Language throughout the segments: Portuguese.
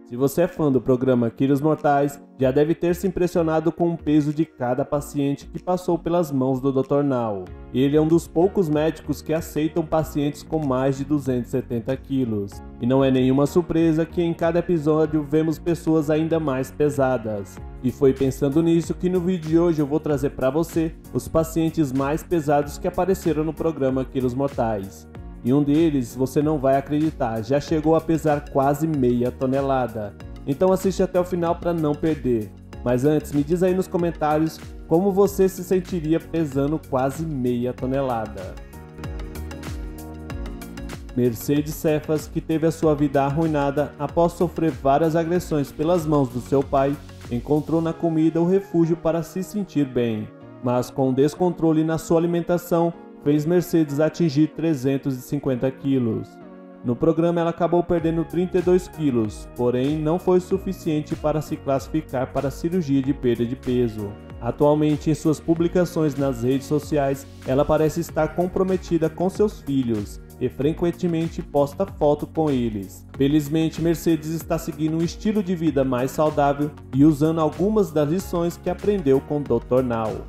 Se você é fã do programa Quilos Mortais, já deve ter se impressionado com o peso de cada paciente que passou pelas mãos do Dr. Now. Ele é um dos poucos médicos que aceitam pacientes com mais de 270 quilos. E não é nenhuma surpresa que em cada episódio vemos pessoas ainda mais pesadas. E foi pensando nisso que no vídeo de hoje eu vou trazer para você os pacientes mais pesados que apareceram no programa Quilos Mortais. E um deles, você não vai acreditar, já chegou a pesar quase meia tonelada. Então assiste até o final para não perder. Mas antes, me diz aí nos comentários como você se sentiria pesando quase meia tonelada. Mercedes Cephas, que teve a sua vida arruinada após sofrer várias agressões pelas mãos do seu pai, encontrou na comida o refúgio para se sentir bem. Mas com descontrole na sua alimentação, fez Mercedes atingir 350 quilos. No programa ela acabou perdendo 32 quilos, porém não foi suficiente para se classificar para a cirurgia de perda de peso. Atualmente, em suas publicações nas redes sociais, ela parece estar comprometida com seus filhos e frequentemente posta foto com eles. Felizmente, Mercedes está seguindo um estilo de vida mais saudável e usando algumas das lições que aprendeu com o Dr. Now.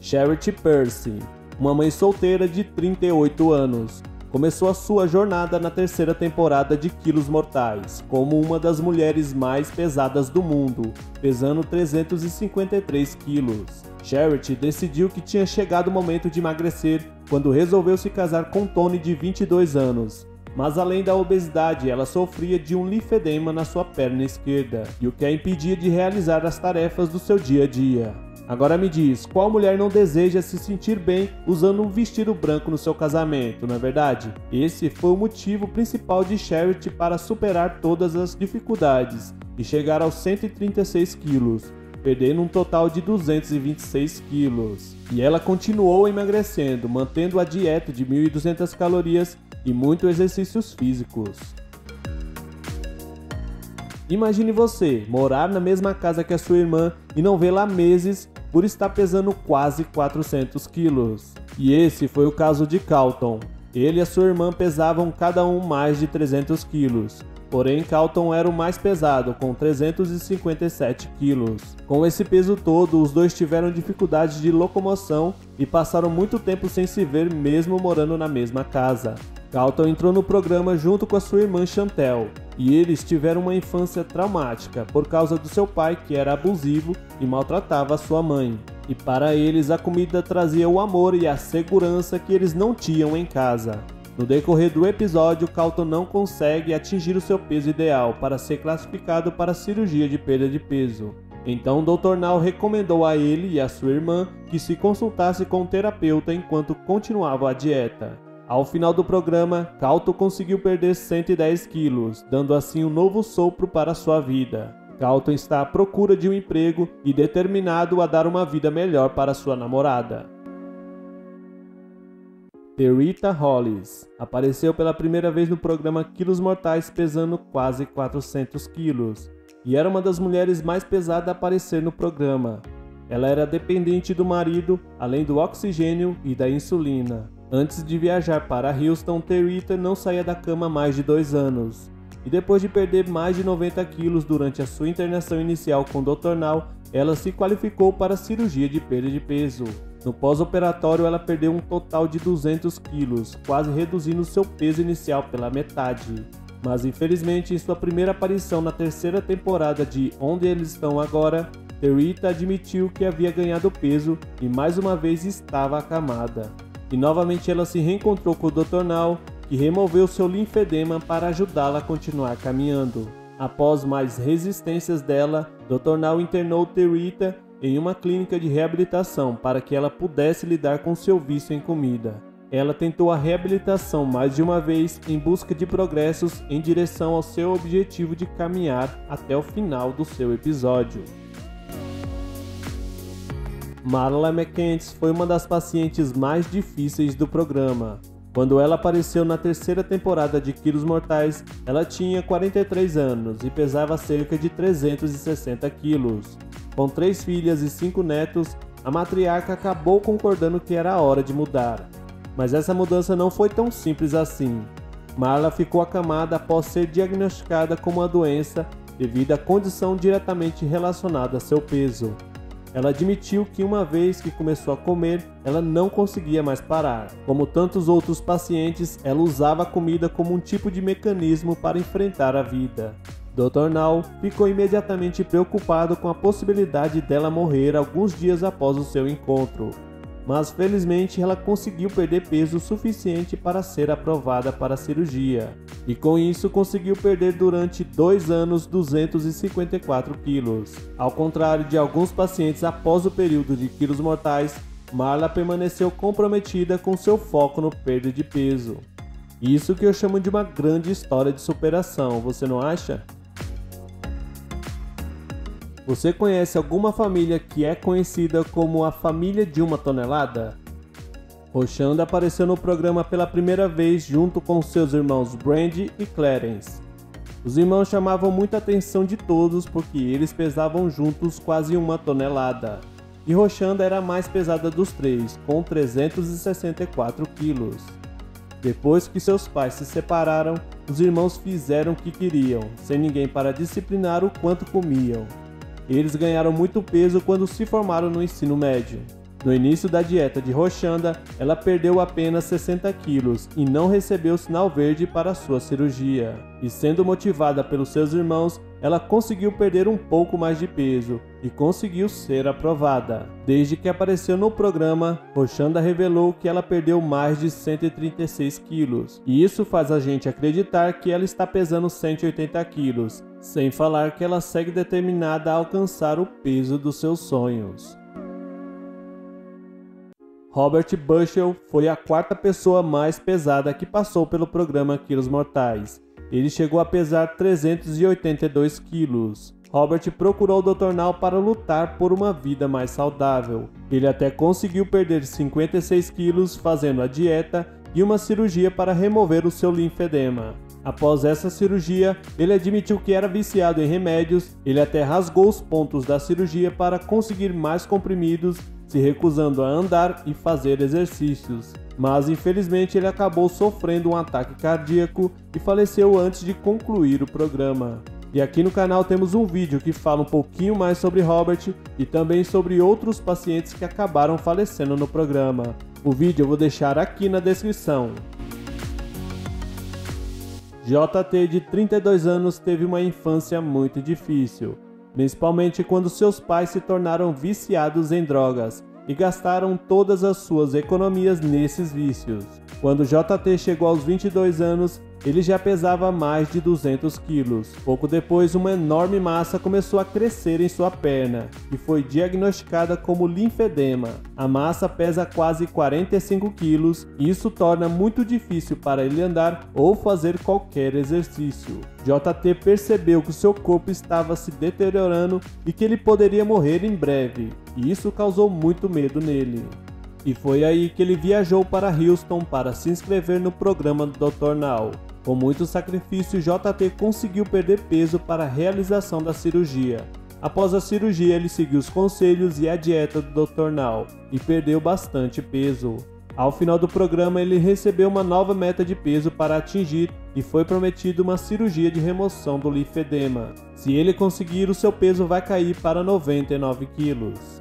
Charity Percy, uma mãe solteira de 38 anos, começou a sua jornada na terceira temporada de Quilos Mortais, como uma das mulheres mais pesadas do mundo, pesando 353 quilos. Charity decidiu que tinha chegado o momento de emagrecer quando resolveu se casar com Tony, de 22 anos. Mas além da obesidade, ela sofria de um linfedema na sua perna esquerda, e o que a impedia de realizar as tarefas do seu dia a dia. Agora me diz, qual mulher não deseja se sentir bem usando um vestido branco no seu casamento, não é verdade? Esse foi o motivo principal de Charity para superar todas as dificuldades e chegar aos 136 quilos, perdendo um total de 226 quilos. E ela continuou emagrecendo, mantendo a dieta de 1.200 calorias e muitos exercícios físicos. Imagine você morar na mesma casa que a sua irmã e não vê-la há meses por estar pesando quase 400 quilos. E esse foi o caso de Carlton. Ele e a sua irmã pesavam cada um mais de 300 quilos. Porém, Carlton era o mais pesado, com 357 quilos. Com esse peso todo, os dois tiveram dificuldade de locomoção e passaram muito tempo sem se ver, mesmo morando na mesma casa. Carlton entrou no programa junto com a sua irmã Chantel, e eles tiveram uma infância traumática por causa do seu pai, que era abusivo e maltratava a sua mãe. E para eles a comida trazia o amor e a segurança que eles não tinham em casa. No decorrer do episódio, Carlton não consegue atingir o seu peso ideal para ser classificado para a cirurgia de perda de peso. Então o Dr. Now recomendou a ele e a sua irmã que se consultasse com um terapeuta enquanto continuava a dieta. Ao final do programa, Carlton conseguiu perder 110 quilos, dando assim um novo sopro para sua vida. Carlton está à procura de um emprego e determinado a dar uma vida melhor para sua namorada. Terita Hollis apareceu pela primeira vez no programa Quilos Mortais pesando quase 400 quilos e era uma das mulheres mais pesadas a aparecer no programa. Ela era dependente do marido, além do oxigênio e da insulina. Antes de viajar para Houston, Terita não saía da cama há mais de 2 anos. E depois de perder mais de 90 quilos durante a sua internação inicial com o Dr. Now, ela se qualificou para a cirurgia de perda de peso. No pós-operatório, ela perdeu um total de 200 quilos, quase reduzindo seu peso inicial pela metade. Mas infelizmente, em sua primeira aparição na terceira temporada de Onde Eles Estão Agora, Terita admitiu que havia ganhado peso e mais uma vez estava acamada. E novamente ela se reencontrou com o Dr. Now, que removeu seu linfedema para ajudá-la a continuar caminhando. Após mais resistências dela, Dr. Now internou Terita em uma clínica de reabilitação para que ela pudesse lidar com seu vício em comida. Ela tentou a reabilitação mais de uma vez em busca de progressos em direção ao seu objetivo de caminhar até o final do seu episódio. Marla McCants foi uma das pacientes mais difíceis do programa. Quando ela apareceu na terceira temporada de Quilos Mortais, ela tinha 43 anos e pesava cerca de 360 quilos. Com 3 filhas e 5 netos, a matriarca acabou concordando que era a hora de mudar. Mas essa mudança não foi tão simples assim. Marla ficou acamada após ser diagnosticada com uma doença devido à condição diretamente relacionada a seu peso. Ela admitiu que uma vez que começou a comer, ela não conseguia mais parar. Como tantos outros pacientes, ela usava a comida como um tipo de mecanismo para enfrentar a vida. Dr. Now ficou imediatamente preocupado com a possibilidade dela morrer alguns dias após o seu encontro. Mas felizmente ela conseguiu perder peso suficiente para ser aprovada para a cirurgia. E com isso conseguiu perder durante 2 anos 254 quilos. Ao contrário de alguns pacientes após o período de quilos mortais, Marla permaneceu comprometida com seu foco no perda de peso. Isso que eu chamo de uma grande história de superação, você não acha? Você conhece alguma família que é conhecida como a família de 1 tonelada? Rochanda apareceu no programa pela primeira vez junto com seus irmãos Brandy e Clarence. Os irmãos chamavam muita atenção de todos porque eles pesavam juntos quase 1 tonelada. E Rochanda era a mais pesada dos três, com 364 quilos. Depois que seus pais se separaram, os irmãos fizeram o que queriam, sem ninguém para disciplinar o quanto comiam. Eles ganharam muito peso quando se formaram no ensino médio. No início da dieta de Rochanda, ela perdeu apenas 60 quilos e não recebeu sinal verde para sua cirurgia. E sendo motivada pelos seus irmãos, ela conseguiu perder um pouco mais de peso e conseguiu ser aprovada. Desde que apareceu no programa, Rochanda revelou que ela perdeu mais de 136 quilos. E isso faz a gente acreditar que ela está pesando 180 quilos. Sem falar que ela segue determinada a alcançar o peso dos seus sonhos. Robert Bushell foi a 4ª pessoa mais pesada que passou pelo programa Quilos Mortais. Ele chegou a pesar 382 quilos. Robert procurou o Dr. Now para lutar por uma vida mais saudável. Ele até conseguiu perder 56 quilos fazendo a dieta e uma cirurgia para remover o seu linfedema. Após essa cirurgia, ele admitiu que era viciado em remédios, ele até rasgou os pontos da cirurgia para conseguir mais comprimidos, se recusando a andar e fazer exercícios. Mas infelizmente ele acabou sofrendo um ataque cardíaco e faleceu antes de concluir o programa. E aqui no canal temos um vídeo que fala um pouquinho mais sobre Robert e também sobre outros pacientes que acabaram falecendo no programa. O vídeo eu vou deixar aqui na descrição. JT, de 32 anos, teve uma infância muito difícil, principalmente quando seus pais se tornaram viciados em drogas e gastaram todas as suas economias nesses vícios. Quando JT chegou aos 22 anos, ele já pesava mais de 200 quilos. Pouco depois, uma enorme massa começou a crescer em sua perna e foi diagnosticada como linfedema. A massa pesa quase 45 quilos e isso torna muito difícil para ele andar ou fazer qualquer exercício. JT percebeu que seu corpo estava se deteriorando e que ele poderia morrer em breve, e isso causou muito medo nele. E foi aí que ele viajou para Houston para se inscrever no programa do Dr. Now. Com muito sacrifício, JT conseguiu perder peso para a realização da cirurgia. Após a cirurgia, ele seguiu os conselhos e a dieta do Dr. Now e perdeu bastante peso. Ao final do programa, ele recebeu uma nova meta de peso para atingir e foi prometido uma cirurgia de remoção do linfedema. Se ele conseguir, o seu peso vai cair para 99 quilos.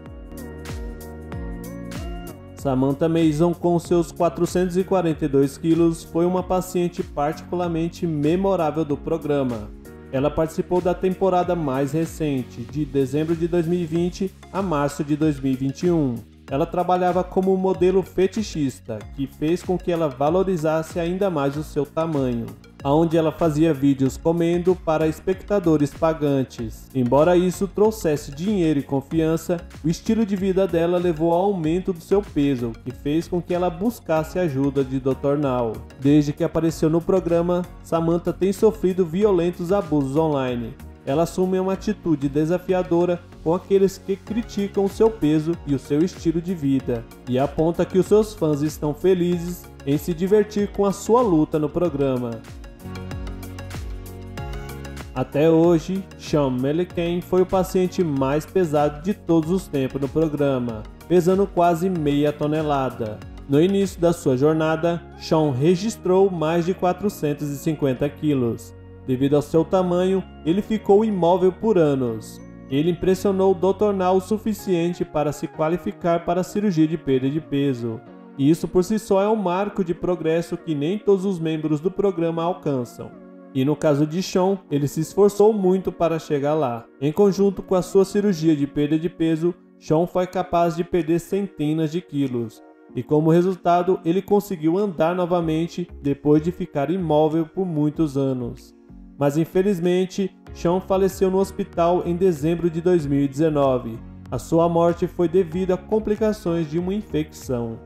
Samantha Mason, com seus 442 quilos, foi uma paciente particularmente memorável do programa. Ela participou da temporada mais recente, de dezembro de 2020 a março de 2021. Ela trabalhava como modelo fetichista, que fez com que ela valorizasse ainda mais o seu tamanho, onde ela fazia vídeos comendo para espectadores pagantes. Embora isso trouxesse dinheiro e confiança, o estilo de vida dela levou ao aumento do seu peso, que fez com que ela buscasse a ajuda de Dr. Now. Desde que apareceu no programa, Samantha tem sofrido violentos abusos online. Ela assume uma atitude desafiadora com aqueles que criticam o seu peso e o seu estilo de vida, e aponta que os seus fãs estão felizes em se divertir com a sua luta no programa. Até hoje, Sean Milliken foi o paciente mais pesado de todos os tempos no programa, pesando quase meia tonelada. No início da sua jornada, Shawn registrou mais de 450 quilos. Devido ao seu tamanho, ele ficou imóvel por anos. Ele impressionou o Dr. Na o suficiente para se qualificar para a cirurgia de perda de peso. E isso por si só é um marco de progresso que nem todos os membros do programa alcançam. E no caso de Shawn, ele se esforçou muito para chegar lá. Em conjunto com a sua cirurgia de perda de peso, Shawn foi capaz de perder centenas de quilos. E como resultado, ele conseguiu andar novamente depois de ficar imóvel por muitos anos. Mas infelizmente, Shawn faleceu no hospital em dezembro de 2019. A sua morte foi devido a complicações de uma infecção.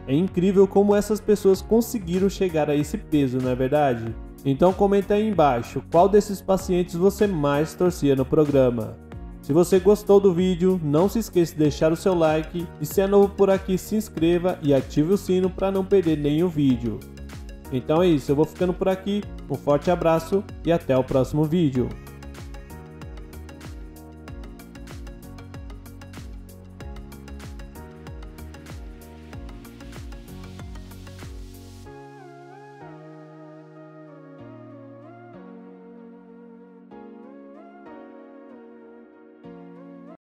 É incrível como essas pessoas conseguiram chegar a esse peso, não é verdade? Então comenta aí embaixo qual desses pacientes você mais torcia no programa. Se você gostou do vídeo, não se esqueça de deixar o seu like e se é novo por aqui, se inscreva e ative o sino para não perder nenhum vídeo. Então é isso, eu vou ficando por aqui, um forte abraço e até o próximo vídeo.